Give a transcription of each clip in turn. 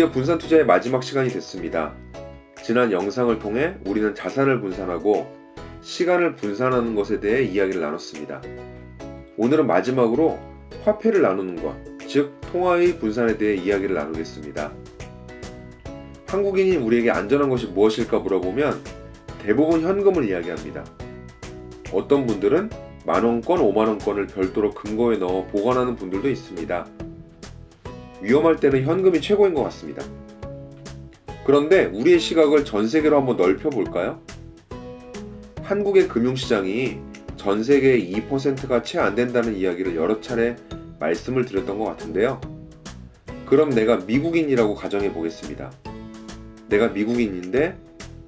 드디어 분산 투자의 마지막 시간이 됐습니다. 지난 영상을 통해 우리는 자산을 분산하고 시간을 분산하는 것에 대해 이야기를 나눴습니다. 오늘은 마지막으로 화폐를 나누는 것, 즉 통화의 분산에 대해 이야기를 나누겠습니다. 한국인인 우리에게 안전한 것이 무엇일까 물어보면 대부분 현금을 이야기합니다. 어떤 분들은 만원권, 5만원권을 별도로 금고에 넣어 보관하는 분들도 있습니다. 위험할 때는 현금이 최고인 것 같습니다. 그런데 우리의 시각을 전 세계로 한번 넓혀볼까요? 한국의 금융시장이 전 세계의 2%가 채 안 된다는 이야기를 여러 차례 말씀을 드렸던 것 같은데요. 그럼 내가 미국인이라고 가정해 보겠습니다. 내가 미국인인데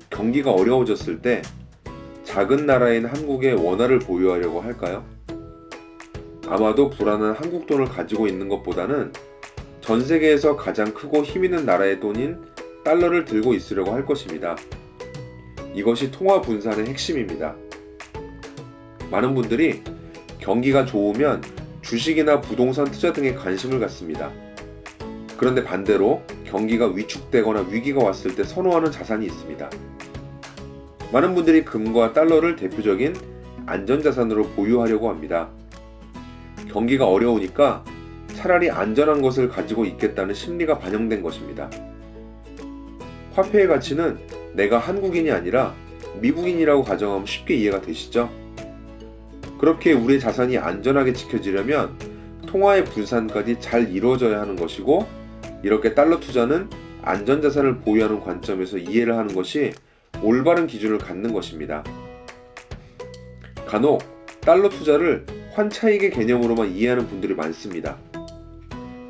경기가 어려워졌을 때 작은 나라인 한국에 원화를 보유하려고 할까요? 아마도 불안한 한국 돈을 가지고 있는 것보다는 전 세계에서 가장 크고 힘있는 나라의 돈인 달러를 들고 있으려고 할 것입니다. 이것이 통화 분산의 핵심입니다. 많은 분들이 경기가 좋으면 주식이나 부동산 투자 등에 관심을 갖습니다. 그런데 반대로 경기가 위축되거나 위기가 왔을 때 선호하는 자산이 있습니다. 많은 분들이 금과 달러를 대표적인 안전자산으로 보유하려고 합니다. 경기가 어려우니까 차라리 안전한 것을 가지고 있겠다는 심리가 반영된 것입니다. 화폐의 가치는 내가 한국인이 아니라 미국인이라고 가정하면 쉽게 이해가 되시죠? 그렇게 우리의 자산이 안전하게 지켜지려면 통화의 분산까지 잘 이루어져야 하는 것이고, 이렇게 달러 투자는 안전자산을 보유하는 관점에서 이해를 하는 것이 올바른 기준을 갖는 것입니다. 간혹 달러 투자를 환차익의 개념으로만 이해하는 분들이 많습니다.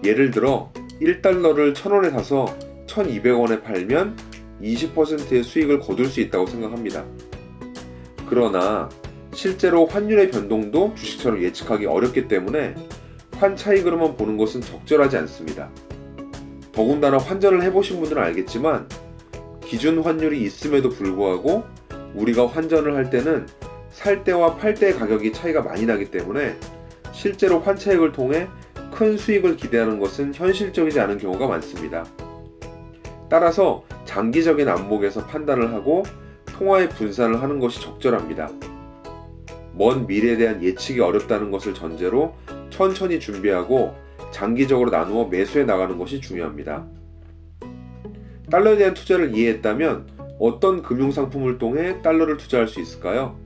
예를 들어 1달러를 1,000원에 사서 1,200원에 팔면 20%의 수익을 거둘 수 있다고 생각합니다. 그러나 실제로 환율의 변동도 주식처럼 예측하기 어렵기 때문에 환차익으로만 보는 것은 적절하지 않습니다. 더군다나 환전을 해보신 분들은 알겠지만 기준 환율이 있음에도 불구하고 우리가 환전을 할 때는 살 때와 팔 때의 가격이 차이가 많이 나기 때문에 실제로 환차익을 통해 큰 수익을 기대하는 것은 현실적이지 않은 경우가 많습니다. 따라서 장기적인 안목에서 판단을 하고 통화의 분산을 하는 것이 적절합니다. 먼 미래에 대한 예측이 어렵다는 것을 전제로 천천히 준비하고 장기적으로 나누어 매수해 나가는 것이 중요합니다. 달러에 대한 투자를 이해했다면 어떤 금융상품을 통해 달러를 투자할 수 있을까요?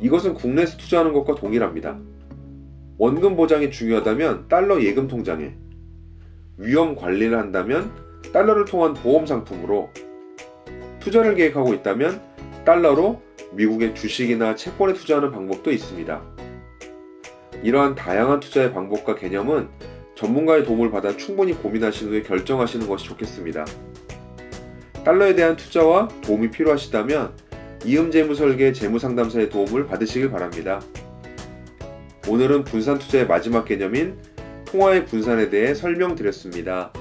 이것은 국내에서 투자하는 것과 동일합니다. 원금 보장이 중요하다면 달러 예금 통장에, 위험 관리를 한다면 달러를 통한 보험 상품으로, 투자를 계획하고 있다면 달러로 미국의 주식이나 채권에 투자하는 방법도 있습니다. 이러한 다양한 투자의 방법과 개념은 전문가의 도움을 받아 충분히 고민하신 후에 결정하시는 것이 좋겠습니다. 달러에 대한 투자와 도움이 필요하시다면 이음재무설계 재무상담사의 도움을 받으시길 바랍니다. 오늘은 분산 투자의 마지막 개념인 통화의 분산에 대해 설명드렸습니다.